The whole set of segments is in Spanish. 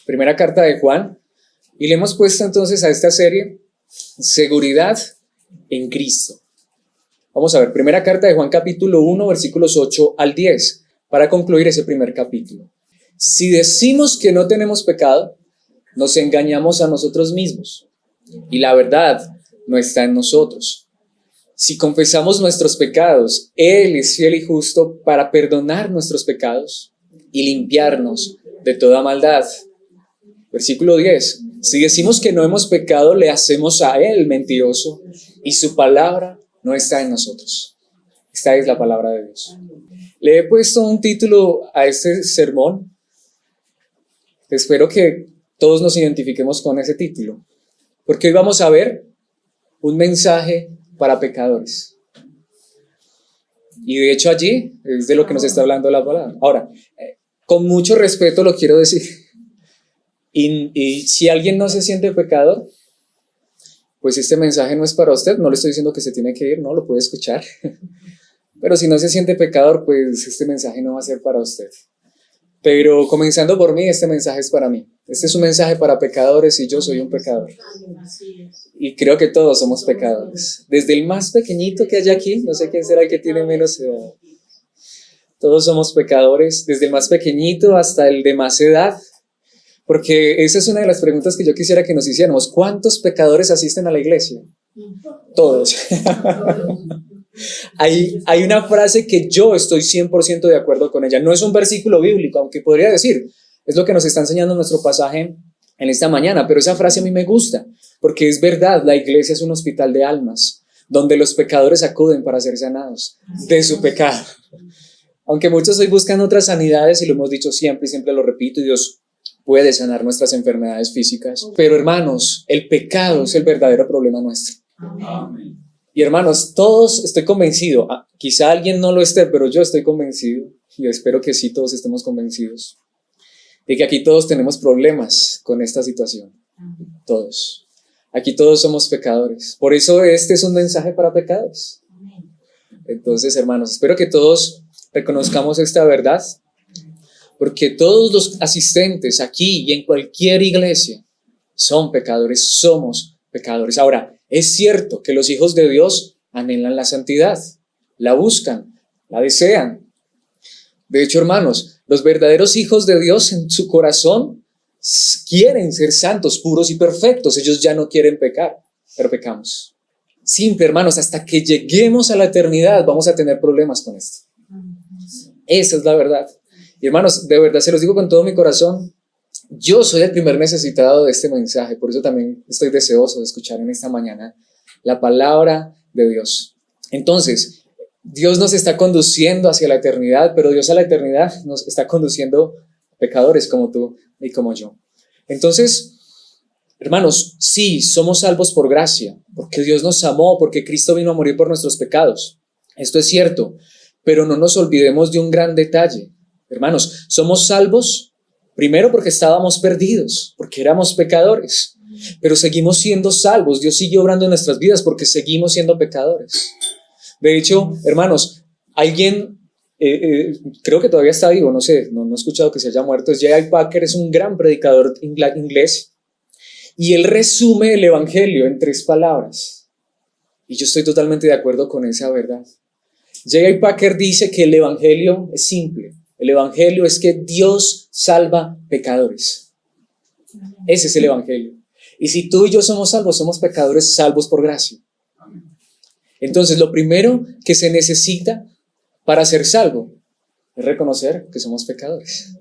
Primera carta de Juan, y le hemos puesto entonces a esta serie Seguridad en Cristo. Vamos a ver, primera carta de Juan capítulo 1, versículos 8 al 10, para concluir ese primer capítulo. Si decimos que no tenemos pecado, nos engañamos a nosotros mismos, y la verdad no está en nosotros. Si confesamos nuestros pecados, Él es fiel y justo para perdonar nuestros pecados y limpiarnos de toda maldad. Versículo 10. Si decimos que no hemos pecado, le hacemos a Él mentiroso y su palabra no está en nosotros. Esta es la palabra de Dios. Le he puesto un título a este sermón. Espero que todos nos identifiquemos con ese título, porque hoy vamos a ver un mensaje para pecadores. Y de hecho allí es de lo que nos está hablando la palabra. Ahora, con mucho respeto lo quiero decir. Y si alguien no se siente pecador, pues este mensaje no es para usted. No le estoy diciendo que se tiene que ir, no, lo puede escuchar. Pero si no se siente pecador, pues este mensaje no va a ser para usted. Pero comenzando por mí, este mensaje es para mí. Este es un mensaje para pecadores y yo soy un pecador. Y creo que todos somos pecadores. Desde el más pequeñito que hay aquí, no sé quién será el que tiene menos edad. Todos somos pecadores, desde el más pequeñito hasta el de más edad. Porque esa es una de las preguntas que yo quisiera que nos hiciéramos. ¿Cuántos pecadores asisten a la iglesia? Todos. Hay una frase que yo estoy 100% de acuerdo con ella. No es un versículo bíblico, aunque podría decir, es lo que nos está enseñando nuestro pasaje en esta mañana, pero esa frase a mí me gusta, porque es verdad, la iglesia es un hospital de almas, donde los pecadores acuden para ser sanados de su pecado. Aunque muchos hoy buscan otras sanidades, y lo hemos dicho siempre y siempre lo repito, y Dios puede sanar nuestras enfermedades físicas, pero hermanos, el pecado es el verdadero problema nuestro. Amén. Y hermanos, todos, estoy convencido, quizá alguien no lo esté, pero yo estoy convencido, y espero que sí todos estemos convencidos, de que aquí todos tenemos problemas con esta situación. Todos. Aquí todos somos pecadores. Por eso este es un mensaje para pecadores. Entonces, hermanos, espero que todos reconozcamos esta verdad, porque todos los asistentes aquí y en cualquier iglesia son pecadores, somos pecadores. Ahora, es cierto que los hijos de Dios anhelan la santidad, la buscan, la desean. De hecho, hermanos, los verdaderos hijos de Dios en su corazón quieren ser santos, puros y perfectos. Ellos ya no quieren pecar, pero pecamos. Simple, hermanos, hasta que lleguemos a la eternidad vamos a tener problemas con esto. Esa es la verdad. Y hermanos, de verdad se los digo con todo mi corazón, yo soy el primer necesitado de este mensaje, por eso también estoy deseoso de escuchar en esta mañana la palabra de Dios. Entonces, Dios nos está conduciendo hacia la eternidad, pero Dios a la eternidad nos está conduciendo a pecadores como tú y como yo. Entonces, hermanos, sí, somos salvos por gracia, porque Dios nos amó, porque Cristo vino a morir por nuestros pecados. Esto es cierto, pero no nos olvidemos de un gran detalle. Hermanos, somos salvos primero porque estábamos perdidos, porque éramos pecadores, pero seguimos siendo salvos. Dios sigue obrando en nuestras vidas porque seguimos siendo pecadores. De hecho, hermanos, alguien, creo que todavía está vivo, no sé, no he escuchado que se haya muerto, es J.I. Packer, es un gran predicador inglés, y él resume el evangelio en 3 palabras, y yo estoy totalmente de acuerdo con esa verdad. J.I. Packer dice que el evangelio es simple. El evangelio es que Dios salva pecadores. Ese es el evangelio. Y si tú y yo somos salvos, somos pecadores salvos por gracia. Entonces, lo primero que se necesita para ser salvo es reconocer que somos pecadores,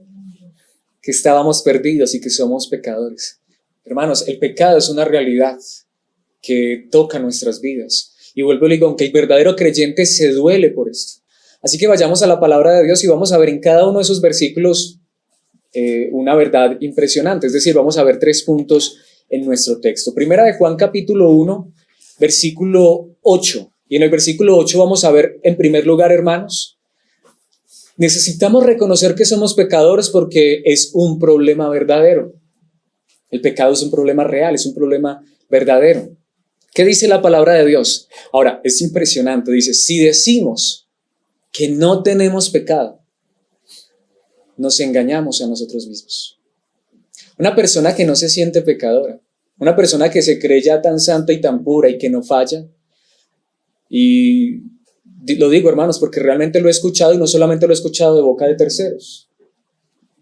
que estábamos perdidos y que somos pecadores. Hermanos, el pecado es una realidad que toca nuestras vidas. Y vuelvo y digo, aunque el verdadero creyente se duele por esto. Así que vayamos a la palabra de Dios y vamos a ver en cada uno de esos versículos una verdad impresionante. Es decir, vamos a ver 3 puntos en nuestro texto. Primera de Juan capítulo 1, versículo 8. Y en el versículo 8 vamos a ver, en primer lugar, hermanos, necesitamos reconocer que somos pecadores porque es un problema verdadero. El pecado es un problema real, es un problema verdadero. ¿Qué dice la palabra de Dios? Ahora, es impresionante. Dice, si decimos que no tenemos pecado, nos engañamos a nosotros mismos. Una persona que no se siente pecadora, una persona que se cree ya tan santa y tan pura y que no falla. Y lo digo, hermanos, porque realmente lo he escuchado y no solamente lo he escuchado de boca de terceros.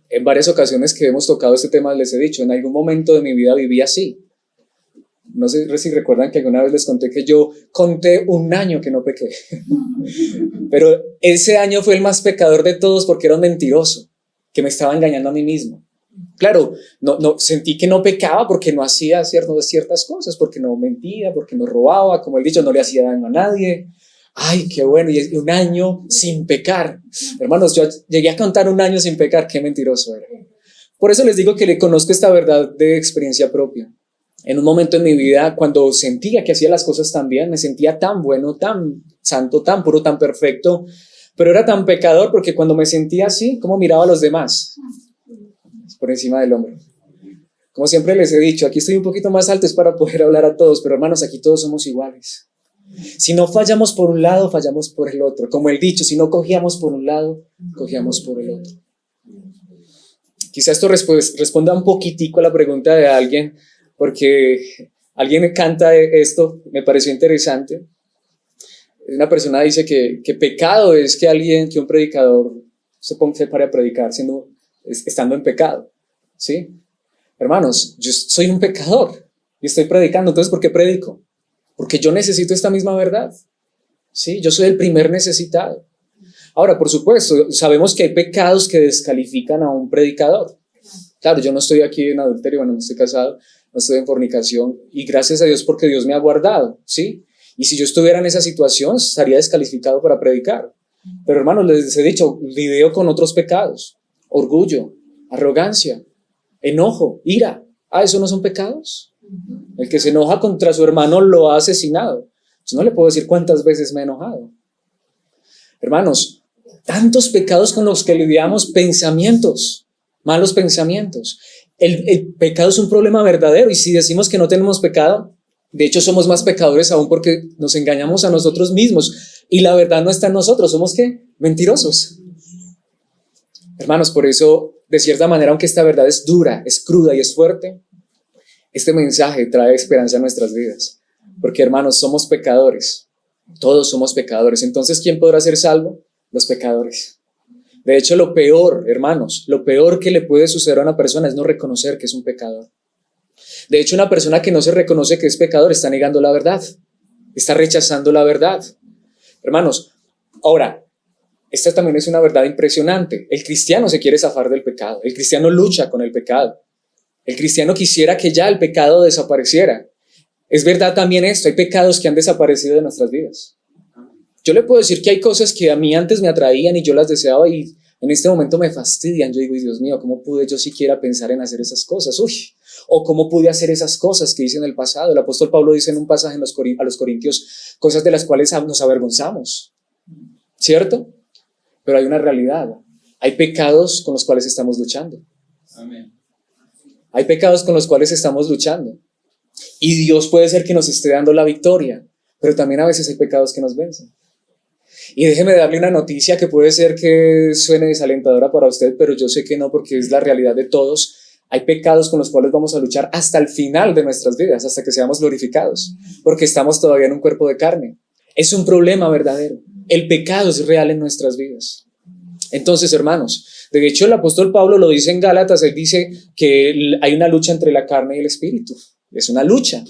En varias ocasiones que hemos tocado este tema les he dicho, en algún momento de mi vida viví así. No sé si recuerdan que alguna vez les conté que yo conté un año que no pequé. Pero ese año fue el más pecador de todos porque era un mentiroso, que me estaba engañando a mí mismo. Claro, no sentí que no pecaba porque no hacía ciertas cosas, porque no mentía, porque no robaba, como he dicho, no le hacía daño a nadie. Ay, qué bueno, y un año sin pecar. Hermanos, yo llegué a contar un año sin pecar, qué mentiroso era. Por eso les digo que le conozco esta verdad de experiencia propia. En un momento en mi vida, cuando sentía que hacía las cosas tan bien, me sentía tan bueno, tan santo, tan puro, tan perfecto, pero era tan pecador porque cuando me sentía así, ¿cómo miraba a los demás? Por encima del hombro. Como siempre les he dicho, aquí estoy un poquito más alto, es para poder hablar a todos, pero hermanos, aquí todos somos iguales. Si no fallamos por un lado, fallamos por el otro. Como el dicho, si no cogíamos por un lado, cogíamos por el otro. Quizás esto responda un poquitico a la pregunta de alguien, porque alguien canta esto, me pareció interesante. Una persona dice que pecado es que un predicador se pare a predicar estando en pecado, ¿sí? Hermanos, yo soy un pecador y estoy predicando, entonces ¿por qué predico? Porque yo necesito esta misma verdad, ¿sí? Yo soy el primer necesitado. Ahora, por supuesto, sabemos que hay pecados que descalifican a un predicador. Claro, yo no estoy aquí en adulterio, bueno, no estoy casado, no estoy en fornicación, y gracias a Dios porque Dios me ha guardado, ¿sí? Y si yo estuviera en esa situación, estaría descalificado para predicar. Pero hermanos, les he dicho, lidio con otros pecados: orgullo, arrogancia, enojo, ira. ¿Eso no son pecados? El que se enoja contra su hermano lo ha asesinado. Yo no le puedo decir cuántas veces me he enojado. Hermanos, tantos pecados con los que lidiamos, pensamientos, malos pensamientos. El pecado es un problema verdadero, y si decimos que no tenemos pecado, de hecho somos más pecadores aún porque nos engañamos a nosotros mismos y la verdad no está en nosotros. ¿Somos qué? Mentirosos. Hermanos, por eso, de cierta manera, aunque esta verdad es dura, es cruda y es fuerte, este mensaje trae esperanza a nuestras vidas. Porque, hermanos, somos pecadores. Todos somos pecadores. Entonces, ¿quién podrá ser salvo? Los pecadores. De hecho, lo peor, hermanos, lo peor que le puede suceder a una persona es no reconocer que es un pecador. De hecho, una persona que no se reconoce que es pecador está negando la verdad. Está rechazando la verdad. Hermanos, ahora, esta también es una verdad impresionante. El cristiano se quiere zafar del pecado. El cristiano lucha con el pecado. El cristiano quisiera que ya el pecado desapareciera. Es verdad también esto, hay pecados que han desaparecido de nuestras vidas. Yo le puedo decir que hay cosas que a mí antes me atraían y yo las deseaba y en este momento me fastidian. Yo digo, Dios mío, ¿cómo pude yo siquiera pensar en hacer esas cosas? O ¿cómo pude hacer esas cosas que hice en el pasado? El apóstol Pablo dice en un pasaje a los Corintios, cosas de las cuales nos avergonzamos, ¿cierto? Pero hay una realidad, hay pecados con los cuales estamos luchando. Amén. Hay pecados con los cuales estamos luchando. Y Dios puede ser que nos esté dando la victoria, pero también a veces hay pecados que nos vencen. Y déjeme darle una noticia que puede ser que suene desalentadora para usted, pero yo sé que no, porque es la realidad de todos. Hay pecados con los cuales vamos a luchar hasta el final de nuestras vidas, hasta que seamos glorificados, porque estamos todavía en un cuerpo de carne. Es un problema verdadero. El pecado es real en nuestras vidas. Entonces, hermanos, de hecho el apóstol Pablo lo dice en Gálatas, él dice que hay una lucha entre la carne y el espíritu. Es una lucha.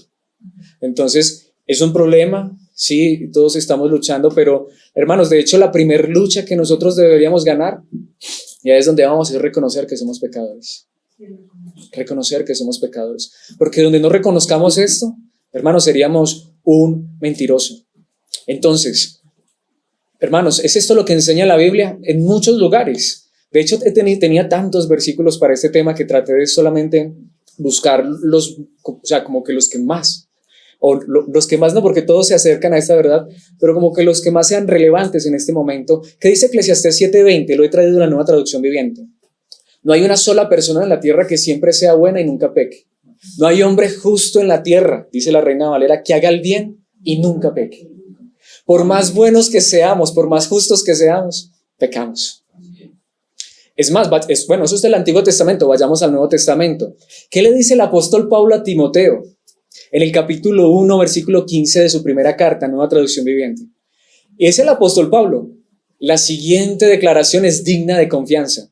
Entonces, es un problema, sí, todos estamos luchando, pero hermanos, de hecho la primer lucha que nosotros deberíamos ganar, ya es donde vamos a reconocer que somos pecadores. Reconocer que somos pecadores. Porque donde no reconozcamos esto, hermanos, seríamos un mentiroso. Entonces, hermanos, ¿es esto lo que enseña la Biblia? En muchos lugares. De hecho, tenía tantos versículos para este tema que traté de solamente buscar como que los que más, los que más no, porque todos se acercan a esta verdad, pero como que los que más sean relevantes en este momento. ¿Qué dice Eclesiastés 7:20? Lo he traído de la Nueva Traducción Viviente. No hay una sola persona en la tierra que siempre sea buena y nunca peque. No hay hombre justo en la tierra, dice la Reina Valera, que haga el bien y nunca peque. Por más buenos que seamos, por más justos que seamos, pecamos. Es más, bueno, eso es del Antiguo Testamento, vayamos al Nuevo Testamento. ¿Qué le dice el apóstol Pablo a Timoteo? En el capítulo 1, versículo 15 de su primera carta, Nueva Traducción Viviente. Y es el apóstol Pablo. La siguiente declaración es digna de confianza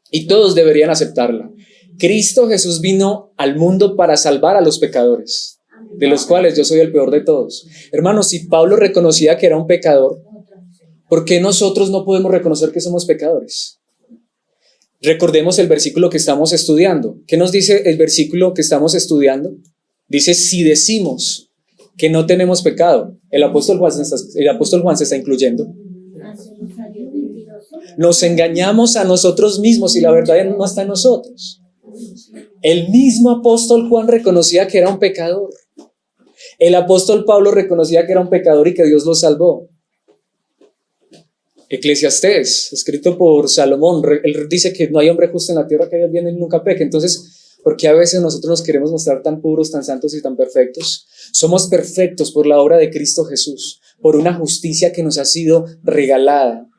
y todos deberían aceptarla. Cristo Jesús vino al mundo para salvar a los pecadores, de los cuales yo soy el peor de todos. Hermanos, si Pablo reconocía que era un pecador, ¿por qué nosotros no podemos reconocer que somos pecadores? Recordemos el versículo que estamos estudiando. ¿Qué nos dice el versículo que estamos estudiando? Dice, si decimos que no tenemos pecado, el apóstol Juan se está incluyendo. Nos engañamos a nosotros mismos y la verdad no está en nosotros. El mismo apóstol Juan reconocía que era un pecador. El apóstol Pablo reconocía que era un pecador y que Dios lo salvó. Eclesiastés, escrito por Salomón, él dice que no hay hombre justo en la tierra que haga el bien y nunca peque. Entonces, ¿por qué a veces nosotros nos queremos mostrar tan puros, tan santos y tan perfectos? Somos perfectos por la obra de Cristo Jesús, por una justicia que nos ha sido regalada,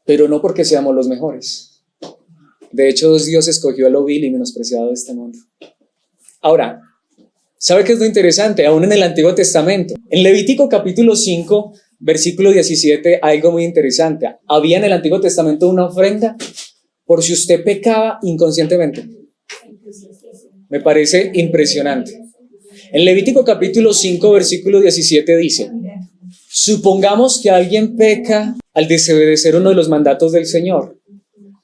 pero no porque seamos los mejores. De hecho, Dios escogió a lo vil y menospreciado de este mundo. Ahora, ¿sabe qué es lo interesante? Aún en el Antiguo Testamento, en Levítico capítulo 5, versículo 17, hay algo muy interesante. Había en el Antiguo Testamento una ofrenda por si usted pecaba inconscientemente. Me parece impresionante. En Levítico capítulo 5, versículo 17 dice, supongamos que alguien peca al desobedecer uno de los mandatos del Señor.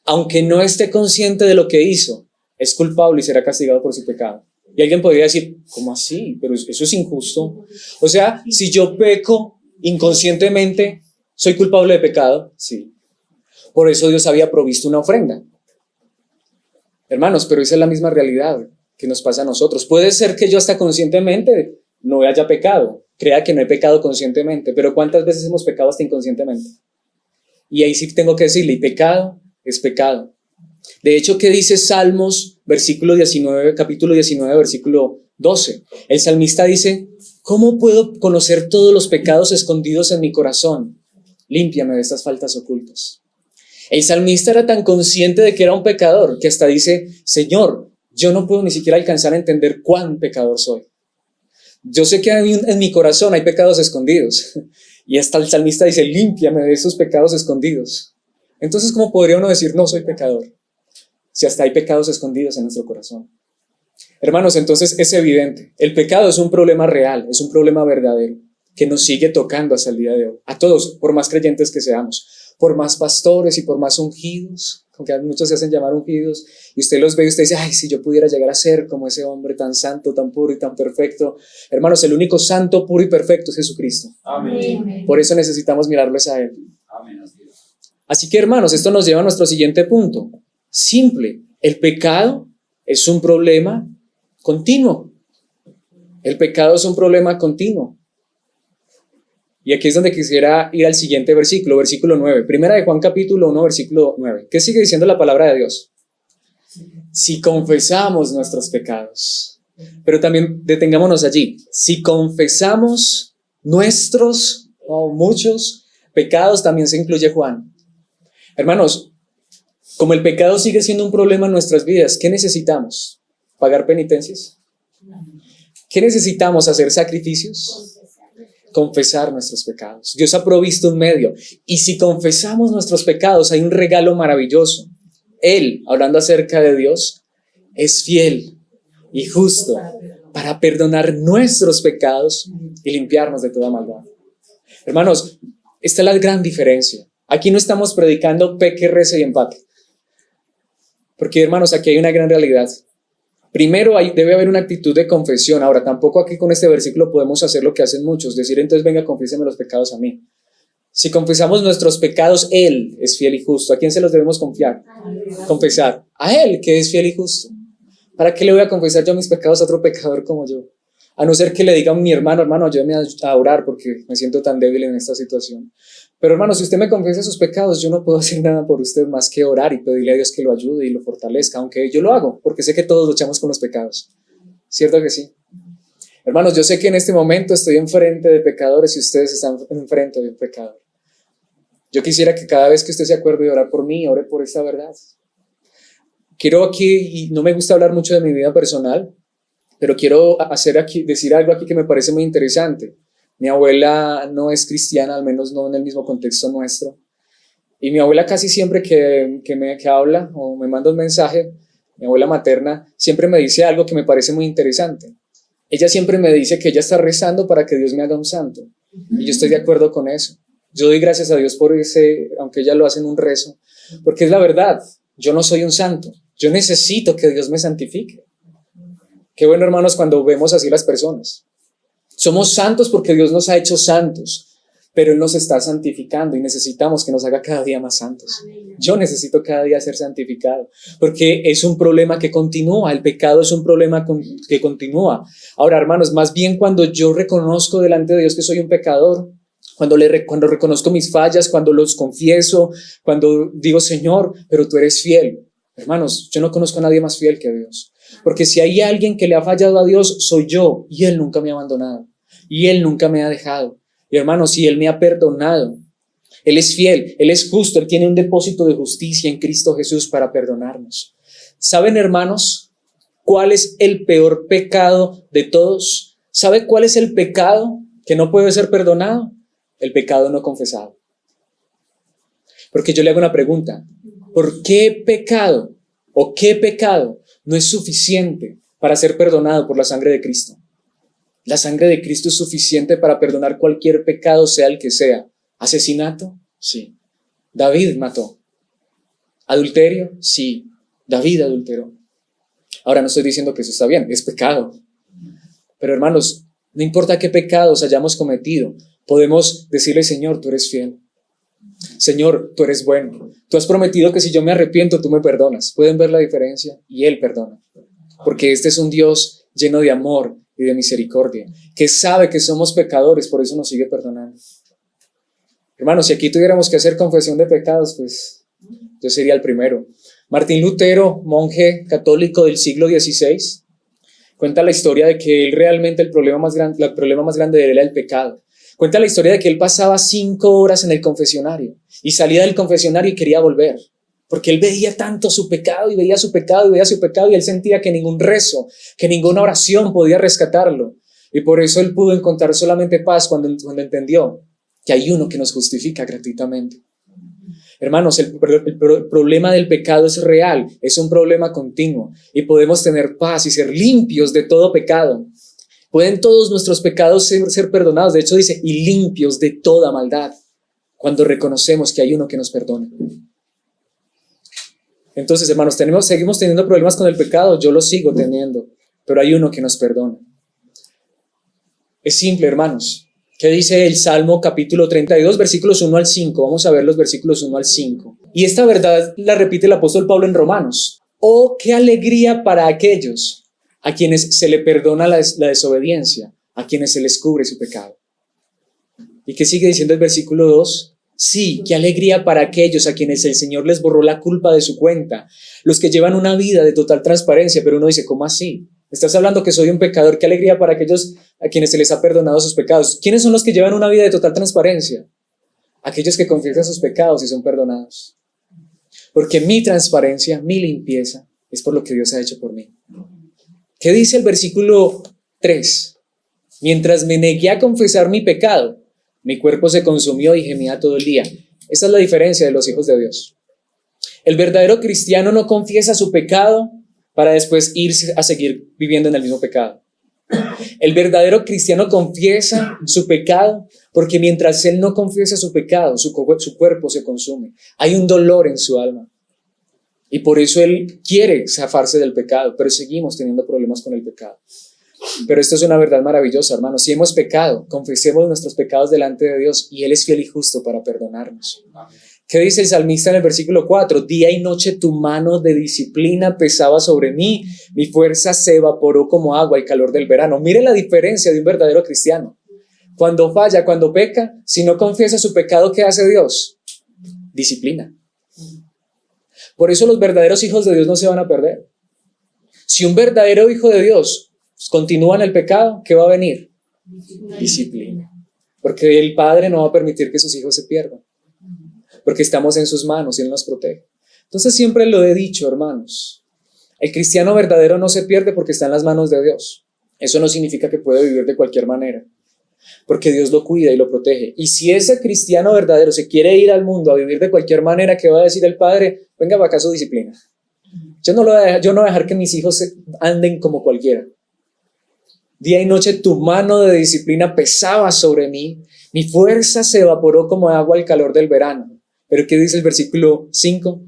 Aunque no esté consciente de lo que hizo, es culpable y será castigado por su pecado. Y alguien podría decir, ¿cómo así? Pero eso es injusto. O sea, si yo peco inconscientemente, ¿soy culpable de pecado? Sí. Por eso Dios había provisto una ofrenda. Hermanos, pero esa es la misma realidad que nos pasa a nosotros. Puede ser que yo hasta conscientemente no haya pecado, crea que no he pecado conscientemente, pero ¿cuántas veces hemos pecado hasta inconscientemente? Y ahí sí tengo que decirle, y pecado es pecado. De hecho, ¿qué dice Salmos, capítulo 19, versículo 12? El salmista dice, ¿cómo puedo conocer todos los pecados escondidos en mi corazón? Límpiame de estas faltas ocultas. El salmista era tan consciente de que era un pecador que hasta dice, Señor, yo no puedo ni siquiera alcanzar a entender cuán pecador soy. Yo sé que en mi corazón hay pecados escondidos. Y hasta el salmista dice, límpiame de esos pecados escondidos. Entonces, ¿cómo podría uno decir, no soy pecador? Si hasta hay pecados escondidos en nuestro corazón. Hermanos, entonces es evidente, el pecado es un problema real, es un problema verdadero, que nos sigue tocando hasta el día de hoy. A todos, por más creyentes que seamos, por más pastores y por más ungidos, aunque muchos se hacen llamar ungidos, y usted los ve y usted dice, ay, si yo pudiera llegar a ser como ese hombre tan santo, tan puro y tan perfecto. Hermanos, el único santo, puro y perfecto es Jesucristo. Amén. Por eso necesitamos mirarles a Él. Amén. Así que, hermanos, esto nos lleva a nuestro siguiente punto. Simple, el pecado es un problema continuo. El pecado es un problema continuo. Y aquí es donde quisiera ir al siguiente versículo 9. Primera de Juan capítulo 1, versículo 9. ¿Qué sigue diciendo la palabra de Dios? Si confesamos nuestros pecados. Pero también detengámonos allí. Si confesamos nuestros o muchos pecados, también se incluye Juan. Hermanos, como el pecado sigue siendo un problema en nuestras vidas, ¿qué necesitamos? ¿Pagar penitencias? ¿Qué necesitamos? ¿Hacer sacrificios? Confesar nuestros pecados. Dios ha provisto un medio. Y si confesamos nuestros pecados, hay un regalo maravilloso. Él, hablando acerca de Dios, es fiel y justo para perdonar nuestros pecados y limpiarnos de toda maldad. Hermanos, esta es la gran diferencia. Aquí no estamos predicando peque, rece y empate. Porque, hermanos, aquí hay una gran realidad. Primero, debe haber una actitud de confesión. Ahora, tampoco aquí con este versículo podemos hacer lo que hacen muchos, decir, entonces venga, confiéseme los pecados a mí. Si confesamos nuestros pecados, Él es fiel y justo. ¿A quién se los debemos confiar? Confesar. A Él, que es fiel y justo. ¿Para qué le voy a confesar yo mis pecados a otro pecador como yo? A no ser que le diga a mi hermano, ayúdame a orar porque me siento tan débil en esta situación. Pero hermano, si usted me confiesa sus pecados, yo no puedo hacer nada por usted más que orar y pedirle a Dios que lo ayude y lo fortalezca, aunque yo lo hago, porque sé que todos luchamos con los pecados. ¿Cierto que sí? Hermanos, yo sé que en este momento estoy enfrente de pecadores y ustedes están enfrente de un pecador. Yo quisiera que cada vez que usted se acuerde de orar por mí, ore por esta verdad. quiero aquí, y no me gusta hablar mucho de mi vida personal, pero quiero decir algo aquí que me parece muy interesante. Mi abuela no es cristiana, al menos no en el mismo contexto nuestro. Y mi abuela casi siempre que habla o me manda un mensaje, mi abuela materna, siempre me dice algo que me parece muy interesante. Ella siempre me dice que ella está rezando para que Dios me haga un santo. Y yo estoy de acuerdo con eso. Yo doy gracias a Dios por ese, aunque ella lo hace en un rezo, porque es la verdad. Yo no soy un santo. Yo necesito que Dios me santifique. Qué bueno, hermanos, cuando vemos así las personas. Somos santos porque Dios nos ha hecho santos, pero Él nos está santificando y necesitamos que nos haga cada día más santos. Yo necesito cada día ser santificado, porque es un problema que continúa, el pecado es un problema que continúa. Ahora, hermanos, más bien cuando yo reconozco delante de Dios que soy un pecador, cuando reconozco mis fallas, cuando los confieso, cuando digo, Señor, pero tú eres fiel. Hermanos, yo no conozco a nadie más fiel que a Dios. Porque si hay alguien que le ha fallado a Dios, soy yo, y Él nunca me ha abandonado, y Él nunca me ha dejado. Y hermanos, si Él me ha perdonado, Él es fiel, Él es justo, Él tiene un depósito de justicia en Cristo Jesús para perdonarnos. ¿Saben, hermanos, cuál es el peor pecado de todos? ¿Sabe cuál es el pecado que no puede ser perdonado? El pecado no confesado. Porque yo le hago una pregunta, ¿por qué pecado o qué pecado no es suficiente para ser perdonado por la sangre de Cristo? La sangre de Cristo es suficiente para perdonar cualquier pecado, sea el que sea. ¿Asesinato? Sí. David mató. ¿Adulterio? Sí. David adulteró. Ahora no estoy diciendo que eso está bien, es pecado. Pero hermanos, no importa qué pecados hayamos cometido, podemos decirle, Señor, tú eres fiel. Señor, tú eres bueno. Tú has prometido que si yo me arrepiento, tú me perdonas. ¿Pueden ver la diferencia? Y Él perdona. Porque este es un Dios lleno de amor y de misericordia, que sabe que somos pecadores, por eso nos sigue perdonando. Hermanos, si aquí tuviéramos que hacer confesión de pecados, pues yo sería el primero. Martín Lutero, monje católico del siglo XVI, cuenta la historia de que él realmente el problema más grande de él era el pecado. Cuenta la historia de que él pasaba 5 horas en el confesionario y salía del confesionario y quería volver, porque él veía tanto su pecado y veía su pecado y veía su pecado y él sentía que ningún rezo, que ninguna oración podía rescatarlo. Y por eso él pudo encontrar solamente paz cuando entendió que hay uno que nos justifica gratuitamente. Hermanos, el problema del pecado es real, es un problema continuo y podemos tener paz y ser limpios de todo pecado. Pueden todos nuestros pecados ser perdonados, de hecho dice, y limpios de toda maldad, cuando reconocemos que hay uno que nos perdona. Entonces, hermanos, seguimos teniendo problemas con el pecado, yo los sigo teniendo, pero hay uno que nos perdona. Es simple, hermanos. ¿Qué dice el Salmo capítulo 32, versículos 1 al 5? Vamos a ver los versículos 1 al 5. Y esta verdad la repite el apóstol Pablo en Romanos. ¡Oh, qué alegría para aquellos a quienes se le perdona la desobediencia, a quienes se les cubre su pecado! ¿Y qué sigue diciendo el versículo 2? Sí, qué alegría para aquellos a quienes el Señor les borró la culpa de su cuenta, los que llevan una vida de total transparencia. Pero uno dice, ¿cómo así? Estás hablando que soy un pecador, qué alegría para aquellos a quienes se les ha perdonado sus pecados. ¿Quiénes son los que llevan una vida de total transparencia? Aquellos que confiesan sus pecados y son perdonados. Porque mi transparencia, mi limpieza, es por lo que Dios ha hecho por mí. ¿Qué dice el versículo 3? Mientras me negué a confesar mi pecado, mi cuerpo se consumió y gemía todo el día. Esa es la diferencia de los hijos de Dios. El verdadero cristiano no confiesa su pecado para después irse a seguir viviendo en el mismo pecado. El verdadero cristiano confiesa su pecado porque mientras él no confiesa su pecado, su cuerpo se consume. Hay un dolor en su alma. Y por eso él quiere zafarse del pecado, pero seguimos teniendo problemas con el pecado. Pero esto es una verdad maravillosa, hermanos. Si hemos pecado, confesemos nuestros pecados delante de Dios y Él es fiel y justo para perdonarnos. ¿Qué dice el salmista en el versículo 4? Día y noche tu mano de disciplina pesaba sobre mí, mi fuerza se evaporó como agua al calor del verano. Mire la diferencia de un verdadero cristiano. Cuando falla, cuando peca, si no confiesa su pecado, ¿qué hace Dios? Disciplina. Por eso los verdaderos hijos de Dios no se van a perder. Si un verdadero hijo de Dios continúa en el pecado, ¿qué va a venir? Disciplina. Porque el Padre no va a permitir que sus hijos se pierdan. Porque estamos en sus manos y Él nos protege. Entonces siempre lo he dicho, hermanos. El cristiano verdadero no se pierde porque está en las manos de Dios. Eso no significa que puede vivir de cualquier manera, porque Dios lo cuida y lo protege. Y si ese cristiano verdadero se quiere ir al mundo a vivir de cualquier manera, ¿qué va a decir el Padre? Venga para acá su disciplina. Yo no voy a dejar que mis hijos anden como cualquiera. Día y noche tu mano de disciplina pesaba sobre mí. Mi fuerza se evaporó como agua al calor del verano. Pero ¿qué dice el versículo 5?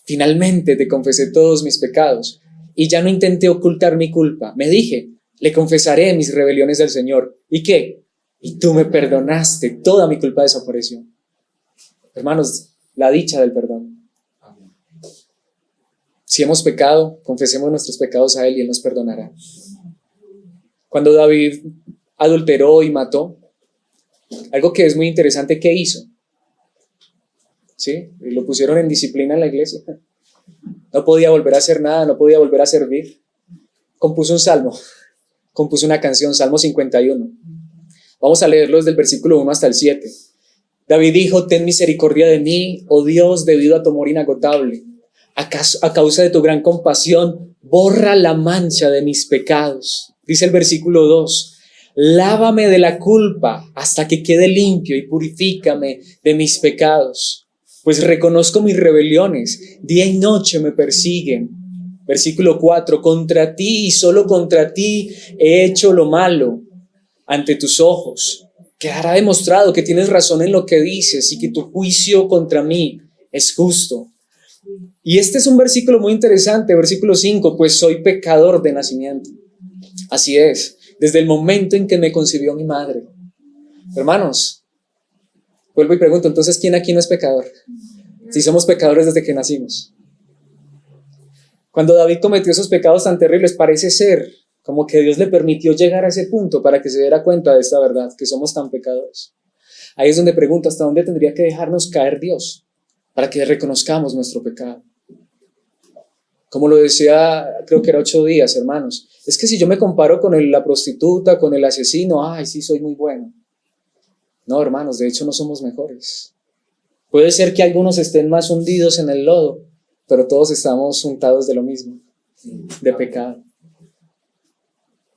Finalmente te confesé todos mis pecados y ya no intenté ocultar mi culpa. Me dije, le confesaré mis rebeliones al Señor. ¿Y qué? Y tú me perdonaste. Toda mi culpa desapareció. Hermanos, la dicha del perdón. Si hemos pecado, confesemos nuestros pecados a Él y Él nos perdonará. Cuando David adulteró y mató, algo que es muy interesante, ¿qué hizo? ¿Sí? Y lo pusieron en disciplina en la iglesia. No podía volver a hacer nada, no podía volver a servir. Compuso un salmo, compuso una canción, Salmo 51. Vamos a leerlo desde el versículo 1 hasta el 7. David dijo, ten misericordia de mí, oh Dios, debido a tu amor inagotable. A causa de tu gran compasión, borra la mancha de mis pecados. Dice el versículo 2, lávame de la culpa hasta que quede limpio y purifícame de mis pecados. Pues reconozco mis rebeliones, día y noche me persiguen. Versículo 4, contra ti y solo contra ti he hecho lo malo ante tus ojos. Quedará demostrado que tienes razón en lo que dices y que tu juicio contra mí es justo. Y este es un versículo muy interesante, versículo 5, pues soy pecador de nacimiento. Así es, desde el momento en que me concibió mi madre. Hermanos, vuelvo y pregunto, entonces, ¿quién aquí no es pecador? Si somos pecadores desde que nacimos. Cuando David cometió esos pecados tan terribles, parece ser como que Dios le permitió llegar a ese punto para que se diera cuenta de esta verdad, que somos tan pecadores. Ahí es donde pregunto, ¿hasta dónde tendría que dejarnos caer Dios para que reconozcamos nuestro pecado? Como lo decía, creo que era 8 días, hermanos. Es que si yo me comparo con la prostituta, con el asesino, ay, sí, soy muy bueno. No, hermanos, de hecho no somos mejores. Puede ser que algunos estén más hundidos en el lodo, pero todos estamos untados de lo mismo, de pecado.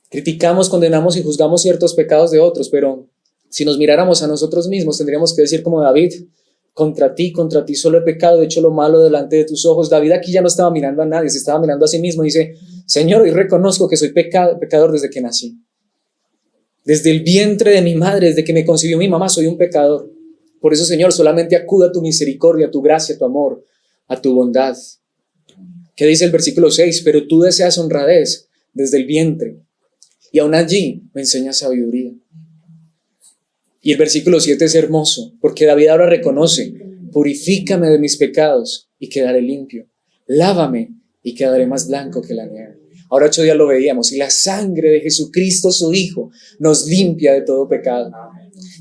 Criticamos, condenamos y juzgamos ciertos pecados de otros, pero si nos miráramos a nosotros mismos, tendríamos que decir como David, contra ti solo he pecado, he hecho lo malo delante de tus ojos. David aquí ya no estaba mirando a nadie, se estaba mirando a sí mismo y dice, Señor, hoy reconozco que soy pecador desde que nací. Desde el vientre de mi madre, desde que me concibió mi mamá, soy un pecador. Por eso, Señor, solamente acudo a tu misericordia, a tu gracia, a tu amor, a tu bondad. ¿Qué dice el versículo 6? Pero tú deseas honradez desde el vientre, y aún allí me enseñas sabiduría. Y el versículo 7 es hermoso, porque David ahora reconoce, purifícame de mis pecados y quedaré limpio. Lávame y quedaré más blanco que la nieve. Ahora 8 días lo veíamos, y la sangre de Jesucristo, su Hijo, nos limpia de todo pecado.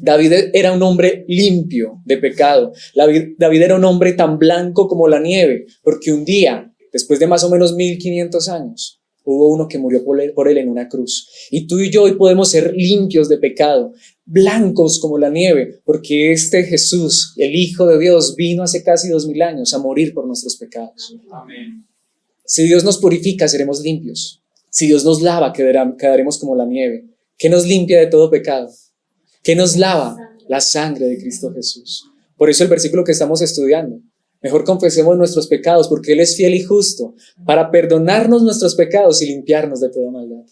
David era un hombre limpio de pecado. David era un hombre tan blanco como la nieve, porque un día, después de más o menos 1500 años, hubo uno que murió por él en una cruz. Y tú y yo hoy podemos ser limpios de pecado, blancos como la nieve, porque este Jesús, el Hijo de Dios, vino hace casi 2000 años a morir por nuestros pecados. Amén. Si Dios nos purifica, seremos limpios. Si Dios nos lava, quedaremos como la nieve. ¿Qué nos limpia de todo pecado? ¿Qué nos lava? La sangre de Cristo Jesús. Por eso el versículo que estamos estudiando. Mejor confesemos nuestros pecados, porque Él es fiel y justo para perdonarnos nuestros pecados y limpiarnos de toda maldad.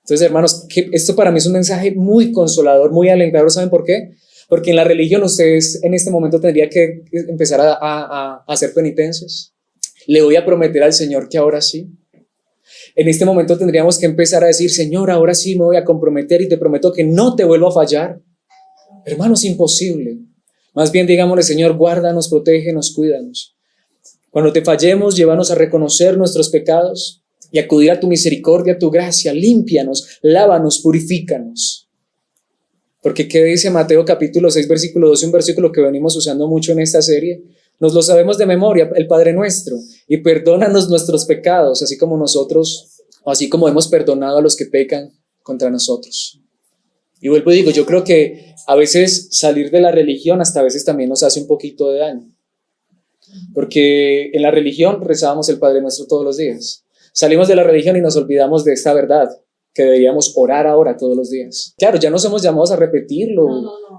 Entonces, hermanos, esto para mí es un mensaje muy consolador, muy alentador. ¿Saben por qué? Porque en la religión ustedes en este momento tendrían que empezar a hacer penitencias. Le voy a prometer al Señor que ahora sí. En este momento tendríamos que empezar a decir, Señor, ahora sí me voy a comprometer y te prometo que no te vuelvo a fallar. Hermanos, imposible. Más bien digámosle, Señor, guárdanos, protégenos, cuídanos. Cuando te fallemos, llévanos a reconocer nuestros pecados y acudir a tu misericordia, a tu gracia. Límpianos, lávanos, purifícanos. Porque ¿qué dice Mateo capítulo 6, versículo 12? Un versículo que venimos usando mucho en esta serie. Nos lo sabemos de memoria, el Padre nuestro. Y perdónanos nuestros pecados, así como hemos perdonado a los que pecan contra nosotros. Y vuelvo y digo, yo creo que a veces salir de la religión hasta a veces también nos hace un poquito de daño. Porque en la religión rezábamos el Padre Nuestro todos los días. Salimos de la religión y nos olvidamos de esta verdad, que deberíamos orar ahora todos los días. Claro, ya no somos llamados a repetirlo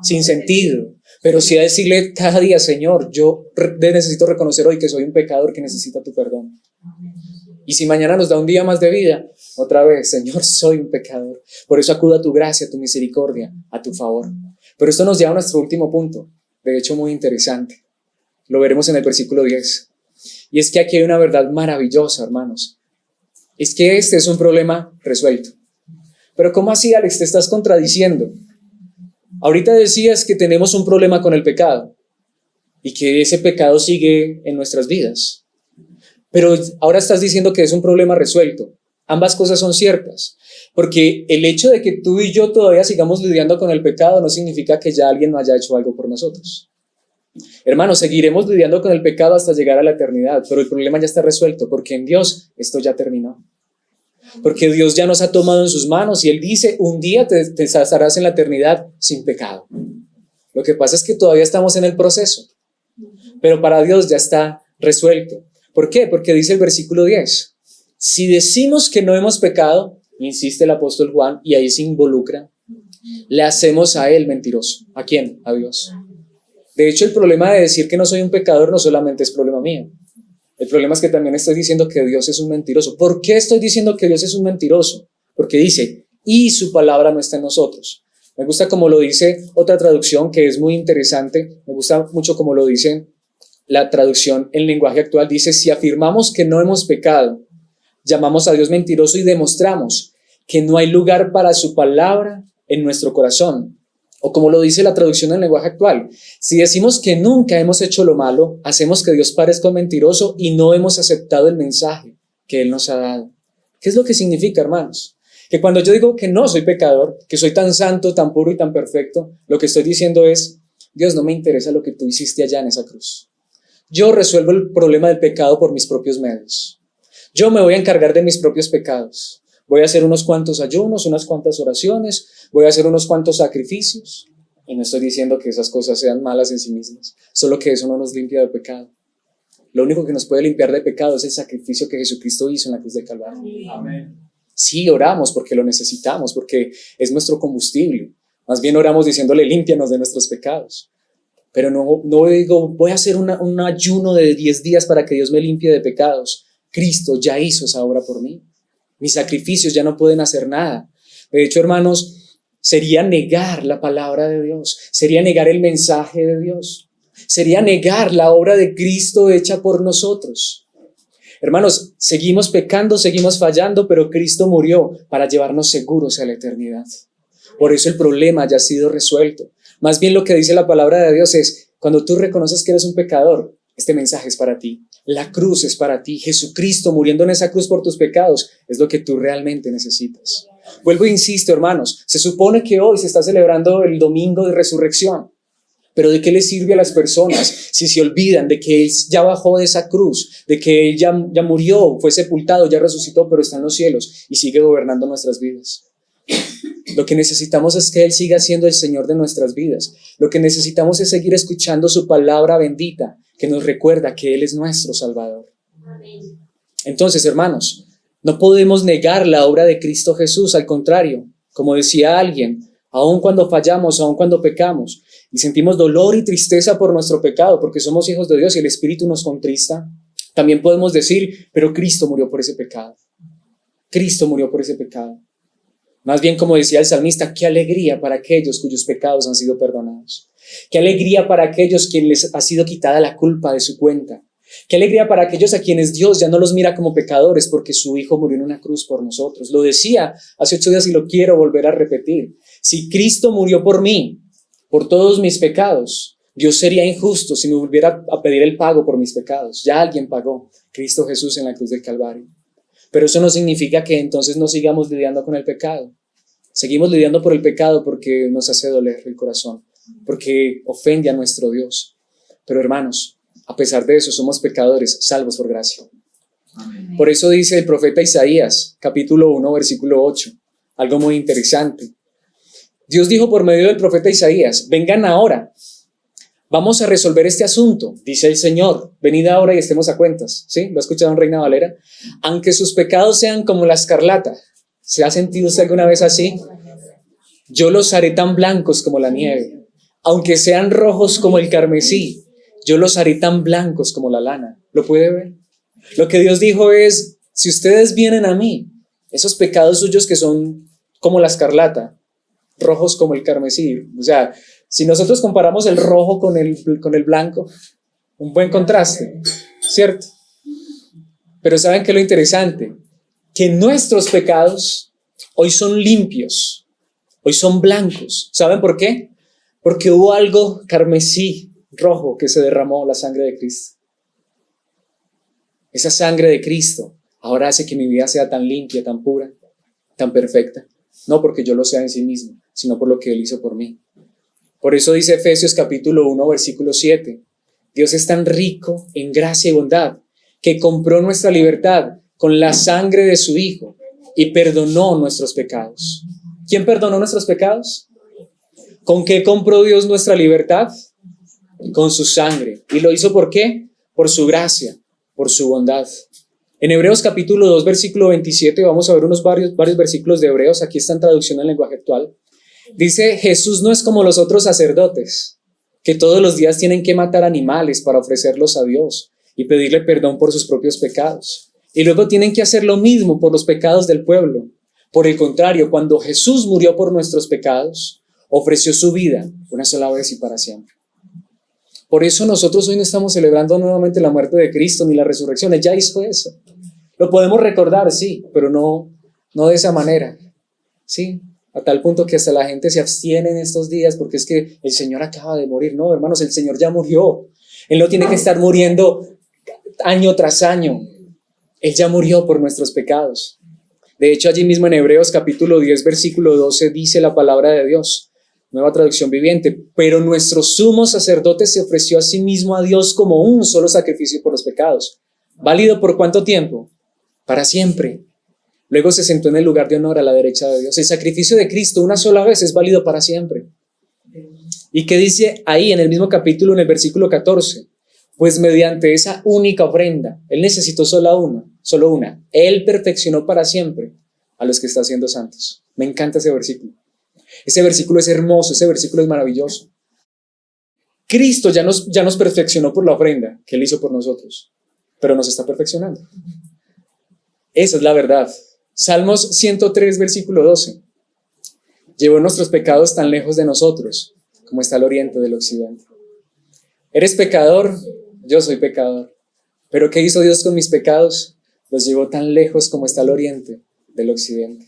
sin sentido, pero sí a decirle cada día, Señor, yo necesito reconocer hoy que soy un pecador que necesita tu perdón. Y si mañana nos da un día más de vida, otra vez, Señor, soy un pecador. Por eso acudo a tu gracia, a tu misericordia, a tu favor. Pero esto nos lleva a nuestro último punto, de hecho muy interesante. Lo veremos en el versículo 10. Y es que aquí hay una verdad maravillosa, hermanos. Es que este es un problema resuelto. Pero ¿cómo así, Alex? Te estás contradiciendo. Ahorita decías que tenemos un problema con el pecado y que ese pecado sigue en nuestras vidas. Pero ahora estás diciendo que es un problema resuelto. Ambas cosas son ciertas. Porque el hecho de que tú y yo todavía sigamos lidiando con el pecado no significa que ya alguien no haya hecho algo por nosotros. Hermanos, seguiremos lidiando con el pecado hasta llegar a la eternidad, pero el problema ya está resuelto porque en Dios esto ya terminó. Porque Dios ya nos ha tomado en sus manos y Él dice, un día te estarás en la eternidad sin pecado. Lo que pasa es que todavía estamos en el proceso, pero para Dios ya está resuelto. ¿Por qué? Porque dice el versículo 10, si decimos que no hemos pecado, insiste el apóstol Juan, y ahí se involucra, le hacemos a Él mentiroso. ¿A quién? A Dios. De hecho, el problema de decir que no soy un pecador no solamente es problema mío. El problema es que también estoy diciendo que Dios es un mentiroso. ¿Por qué estoy diciendo que Dios es un mentiroso? Porque dice, y su palabra no está en nosotros. Me gusta como lo dice otra traducción que es muy interesante. Me gusta mucho como lo dice la traducción en lenguaje actual. Dice, si afirmamos que no hemos pecado, llamamos a Dios mentiroso y demostramos que no hay lugar para su palabra en nuestro corazón. O como lo dice la traducción en lenguaje actual, si decimos que nunca hemos hecho lo malo, hacemos que Dios parezca un mentiroso y no hemos aceptado el mensaje que Él nos ha dado. ¿Qué es lo que significa, hermanos? Que cuando yo digo que no soy pecador, que soy tan santo, tan puro y tan perfecto, lo que estoy diciendo es, Dios, no me interesa lo que tú hiciste allá en esa cruz. Yo resuelvo el problema del pecado por mis propios medios. Yo me voy a encargar de mis propios pecados. Voy a hacer unos cuantos ayunos, unas cuantas oraciones, voy a hacer unos cuantos sacrificios. Y no estoy diciendo que esas cosas sean malas en sí mismas, solo que eso no nos limpia de pecado. Lo único que nos puede limpiar de pecado es el sacrificio que Jesucristo hizo en la cruz de Calvario. Amén. Sí, oramos porque lo necesitamos, porque es nuestro combustible. Más bien oramos diciéndole, límpianos de nuestros pecados. Pero no digo, voy a hacer un ayuno de 10 días para que Dios me limpie de pecados. Cristo ya hizo esa obra por mí. Mis sacrificios ya no pueden hacer nada. De hecho, hermanos, sería negar la palabra de Dios, sería negar el mensaje de Dios, sería negar la obra de Cristo hecha por nosotros. Hermanos, seguimos pecando, seguimos fallando, pero Cristo murió para llevarnos seguros a la eternidad. Por eso el problema ya ha sido resuelto. Más bien lo que dice la palabra de Dios es, cuando tú reconoces que eres un pecador, este mensaje es para ti. La cruz es para ti. Jesucristo muriendo en esa cruz por tus pecados es lo que tú realmente necesitas. Vuelvo e insisto, hermanos, se supone que hoy se está celebrando el domingo de resurrección. Pero ¿de qué le sirve a las personas si se olvidan de que Él ya bajó de esa cruz, de que Él ya murió, fue sepultado, ya resucitó, pero está en los cielos y sigue gobernando nuestras vidas? Lo que necesitamos es que Él siga siendo el Señor de nuestras vidas. Lo que necesitamos es seguir escuchando su palabra bendita, que nos recuerda que Él es nuestro Salvador. Amén. Entonces, hermanos, no podemos negar la obra de Cristo Jesús, al contrario, como decía alguien, aun cuando fallamos, aun cuando pecamos y sentimos dolor y tristeza por nuestro pecado, porque somos hijos de Dios y el Espíritu nos contrista, también podemos decir, pero Cristo murió por ese pecado. Cristo murió por ese pecado. Más bien, como decía el salmista, qué alegría para aquellos cuyos pecados han sido perdonados. Qué alegría para aquellos quienes les ha sido quitada la culpa de su cuenta. Qué alegría para aquellos a quienes Dios ya no los mira como pecadores porque su Hijo murió en una cruz por nosotros. Lo decía hace 8 días y lo quiero volver a repetir. Si Cristo murió por mí, por todos mis pecados, Dios sería injusto si me volviera a pedir el pago por mis pecados. Ya alguien pagó, Cristo Jesús en la cruz del Calvario. Pero eso no significa que entonces no sigamos lidiando con el pecado. Seguimos lidiando por el pecado porque nos hace doler el corazón, porque ofende a nuestro Dios. Pero hermanos, a pesar de eso, somos pecadores, salvos por gracia. Amén. Por eso dice el profeta Isaías, capítulo 1, versículo 8, algo muy interesante. Dios dijo por medio del profeta Isaías, vengan ahora, Vamos a resolver este asunto, dice el Señor. Venid ahora y estemos a cuentas. ¿Sí? ¿Lo ha escuchado en Reina Valera? Aunque sus pecados sean como la escarlata. ¿Se ha sentido usted alguna vez así? Yo los haré tan blancos como la nieve. Aunque sean rojos como el carmesí, yo los haré tan blancos como la lana. ¿Lo puede ver? Lo que Dios dijo es, si ustedes vienen a mí, esos pecados suyos que son como la escarlata, rojos como el carmesí. O sea, si nosotros comparamos el rojo con el blanco, un buen contraste, ¿cierto? Pero ¿saben qué es lo interesante? Que nuestros pecados hoy son limpios, hoy son blancos. ¿Saben por qué? Porque hubo algo carmesí, rojo, que se derramó, la sangre de Cristo. Esa sangre de Cristo ahora hace que mi vida sea tan limpia, tan pura, tan perfecta. No porque yo lo sea en sí mismo, sino por lo que Él hizo por mí. Por eso dice Efesios capítulo 1, versículo 7. Dios es tan rico en gracia y bondad que compró nuestra libertad con la sangre de su Hijo y perdonó nuestros pecados. ¿Quién perdonó nuestros pecados? ¿Con qué compró Dios nuestra libertad? Con su sangre. ¿Y lo hizo por qué? Por su gracia, por su bondad. En Hebreos capítulo 2, versículo 27, vamos a ver varios versículos de Hebreos. Aquí está en traducción al lenguaje actual. Dice, Jesús no es como los otros sacerdotes, que todos los días tienen que matar animales para ofrecerlos a Dios y pedirle perdón por sus propios pecados. Y luego tienen que hacer lo mismo por los pecados del pueblo. Por el contrario, cuando Jesús murió por nuestros pecados, ofreció su vida una sola vez y para siempre. Por eso nosotros hoy no estamos celebrando nuevamente la muerte de Cristo ni la resurrección. Él ya hizo eso. Lo podemos recordar, sí, pero no de esa manera. Sí, a tal punto que hasta la gente se abstiene en estos días porque es que el Señor acaba de morir. No, hermanos, el Señor ya murió. Él no tiene que estar muriendo año tras año. Él ya murió por nuestros pecados. De hecho, allí mismo en Hebreos capítulo 10, versículo 12, dice la palabra de Dios, nueva traducción viviente, pero nuestro sumo sacerdote se ofreció a sí mismo a Dios como un solo sacrificio por los pecados. ¿Válido por cuánto tiempo? Para siempre. Luego se sentó en el lugar de honor a la derecha de Dios. El sacrificio de Cristo una sola vez es válido para siempre. ¿Y qué dice ahí en el mismo capítulo, en el versículo 14? Pues mediante esa única ofrenda, Él necesitó solo una. Él perfeccionó para siempre a los que está haciendo santos. Me encanta ese versículo. Ese versículo es hermoso, ese versículo es maravilloso. Cristo ya nos perfeccionó por la ofrenda que Él hizo por nosotros, pero nos está perfeccionando. Esa es la verdad. Salmos 103, versículo 12. Llevó nuestros pecados tan lejos de nosotros como está el oriente del occidente. ¿Eres pecador? Yo soy pecador. ¿Pero qué hizo Dios con mis pecados? Los llevó tan lejos como está el oriente del occidente.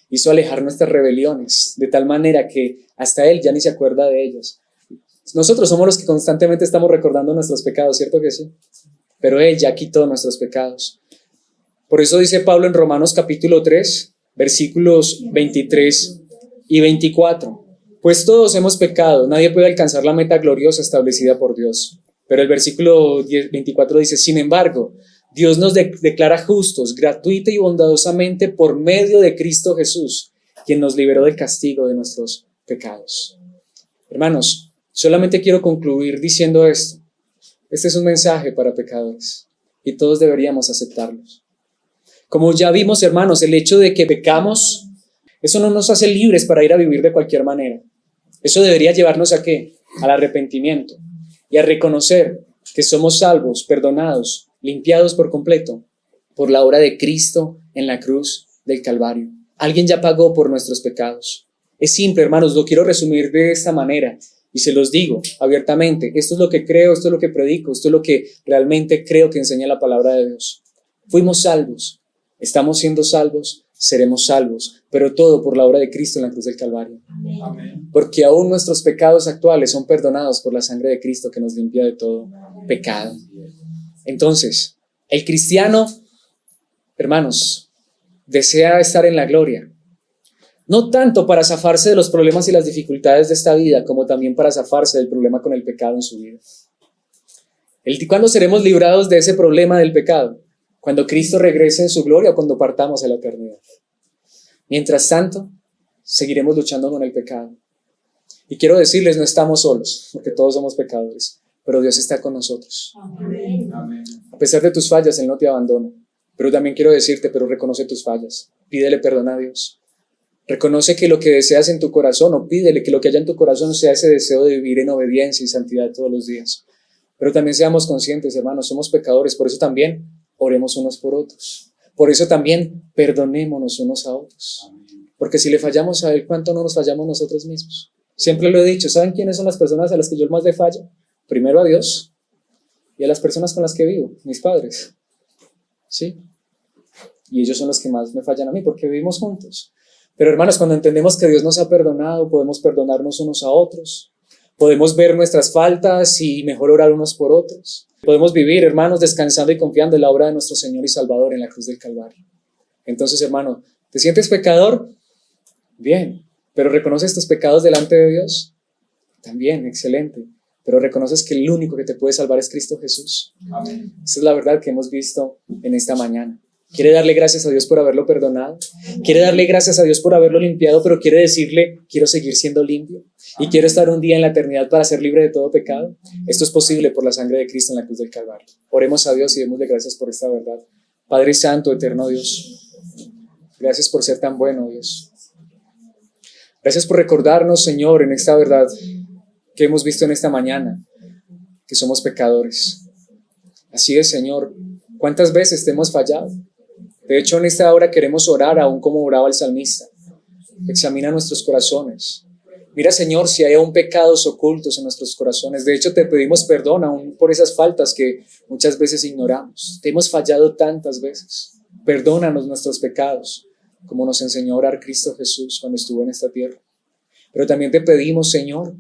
Hizo alejar nuestras rebeliones de tal manera que hasta Él ya ni se acuerda de ellos. Nosotros somos los que constantemente estamos recordando nuestros pecados, ¿cierto que sí? Pero Él ya quitó nuestros pecados. Por eso dice Pablo en Romanos capítulo 3, versículos 23 y 24. Pues todos hemos pecado, nadie puede alcanzar la meta gloriosa establecida por Dios. Pero el versículo 24 dice, sin embargo, Dios nos declara justos, gratuita y bondadosamente por medio de Cristo Jesús, quien nos liberó del castigo de nuestros pecados. Hermanos, solamente quiero concluir diciendo esto. Este es un mensaje para pecadores y todos deberíamos aceptarlos. Como ya vimos, hermanos, el hecho de que pecamos, eso no nos hace libres para ir a vivir de cualquier manera. Eso debería llevarnos ¿a qué? Al arrepentimiento y a reconocer que somos salvos, perdonados, limpiados por completo por la obra de Cristo en la cruz del Calvario. Alguien ya pagó por nuestros pecados. Es simple, hermanos, lo quiero resumir de esta manera y se los digo abiertamente. Esto es lo que creo, esto es lo que predico, esto es lo que realmente creo que enseña la palabra de Dios. Fuimos salvos. Estamos siendo salvos, seremos salvos, pero todo por la obra de Cristo en la cruz del Calvario. Amén. Porque aún nuestros pecados actuales son perdonados por la sangre de Cristo que nos limpia de todo pecado. Entonces, el cristiano, hermanos, desea estar en la gloria, no tanto para zafarse de los problemas y las dificultades de esta vida, como también para zafarse del problema con el pecado en su vida. ¿Cuándo seremos librados de ese problema del pecado? Cuando Cristo regrese en su gloria o cuando partamos a la eternidad. Mientras tanto, seguiremos luchando con el pecado. Y quiero decirles, no estamos solos, porque todos somos pecadores. pero Dios está con nosotros. Amén. A pesar de tus fallas, Él no te abandona. Pero también quiero decirte, pero reconoce tus fallas. Pídele perdón a Dios. Reconoce que lo que deseas en tu corazón, o pídele que lo que haya en tu corazón sea ese deseo de vivir en obediencia y santidad todos los días. Pero también seamos conscientes, hermanos, somos pecadores, por eso también oremos unos por otros. Por eso también perdonémonos unos a otros. Porque si le fallamos a Él, ¿cuánto no nos fallamos nosotros mismos? Siempre lo he dicho, ¿saben quiénes son las personas a las que yo más le fallo? Primero a Dios y a las personas con las que vivo, mis padres. ¿Sí? Y ellos son los que más me fallan a mí porque vivimos juntos. Pero hermanos, cuando entendemos que Dios nos ha perdonado, podemos perdonarnos unos a otros. Podemos ver nuestras faltas y mejor orar unos por otros. Podemos vivir, hermanos, descansando y confiando en la obra de nuestro Señor y Salvador en la cruz del Calvario. Entonces, hermano, ¿te sientes pecador? Bien. ¿Pero reconoces tus pecados delante de Dios? También, excelente. Pero reconoces que el único que te puede salvar es Cristo Jesús. Amén. Esa es la verdad que hemos visto en esta mañana. Quiere darle gracias a Dios por haberlo perdonado. Quiere darle gracias a Dios por haberlo limpiado, pero quiere decirle, quiero seguir siendo limpio y quiero estar un día en la eternidad para ser libre de todo pecado. Esto es posible por la sangre de Cristo en la cruz del Calvario. Oremos a Dios y démosle gracias por esta verdad. Padre Santo, eterno Dios, gracias por ser tan bueno, Dios. Gracias por recordarnos, Señor, en esta verdad que hemos visto en esta mañana, que somos pecadores. Así es, Señor. ¿Cuántas veces te hemos fallado? De hecho, en esta hora queremos orar aún como oraba el salmista. Examina nuestros corazones. Mira, Señor, si hay aún pecados ocultos en nuestros corazones. De hecho, te pedimos perdón aún por esas faltas que muchas veces ignoramos. Te hemos fallado tantas veces. Perdónanos nuestros pecados, como nos enseñó a orar Cristo Jesús cuando estuvo en esta tierra. Pero también te pedimos, Señor,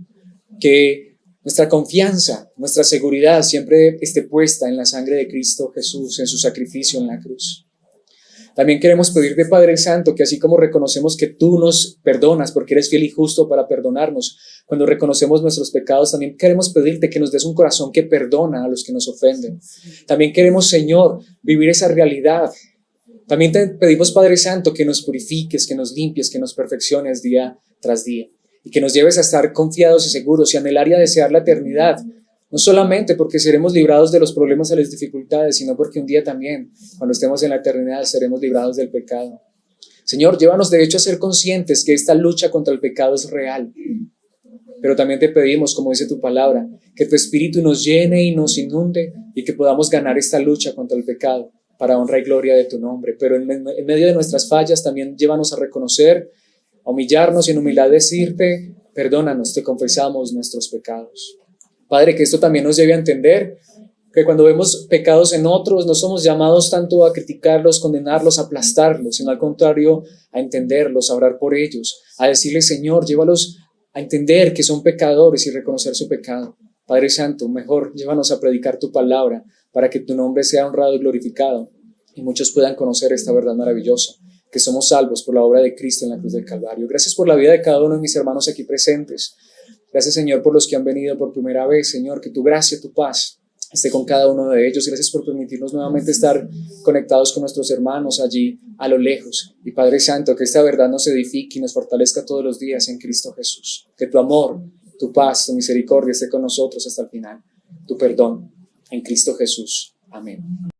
que nuestra confianza, nuestra seguridad siempre esté puesta en la sangre de Cristo Jesús, en su sacrificio en la cruz. También queremos pedirte, Padre Santo, que así como reconocemos que tú nos perdonas porque eres fiel y justo para perdonarnos, cuando reconocemos nuestros pecados, también queremos pedirte que nos des un corazón que perdona a los que nos ofenden. También queremos, Señor, vivir esa realidad. También te pedimos, Padre Santo, que nos purifiques, que nos limpies, que nos perfecciones día tras día y que nos lleves a estar confiados y seguros y anhelar y a desear la eternidad. No solamente porque seremos librados de los problemas y las dificultades, sino porque un día también, cuando estemos en la eternidad, seremos librados del pecado. Señor, llévanos de hecho a ser conscientes que esta lucha contra el pecado es real. Pero también te pedimos, como dice tu palabra, que tu Espíritu nos llene y nos inunde y que podamos ganar esta lucha contra el pecado para honra y gloria de tu nombre. Pero en medio de nuestras fallas también llévanos a reconocer, a humillarnos y en humildad decirte, perdónanos, te confesamos nuestros pecados. Padre, que esto también nos lleve a entender que cuando vemos pecados en otros no somos llamados tanto a criticarlos, condenarlos, aplastarlos, sino al contrario a entenderlos, a orar por ellos, a decirle, Señor, llévalos a entender que son pecadores y reconocer su pecado. Padre Santo, mejor llévanos a predicar tu palabra para que tu nombre sea honrado y glorificado y muchos puedan conocer esta verdad maravillosa, que somos salvos por la obra de Cristo en la cruz del Calvario. Gracias por la vida de cada uno de mis hermanos aquí presentes. Gracias, Señor, por los que han venido por primera vez, Señor, que tu gracia, tu paz esté con cada uno de ellos. Gracias por permitirnos nuevamente estar conectados con nuestros hermanos allí a lo lejos. Y Padre Santo, que esta verdad nos edifique y nos fortalezca todos los días en Cristo Jesús. Que tu amor, tu paz, tu misericordia esté con nosotros hasta el final. Tu perdón en Cristo Jesús. Amén.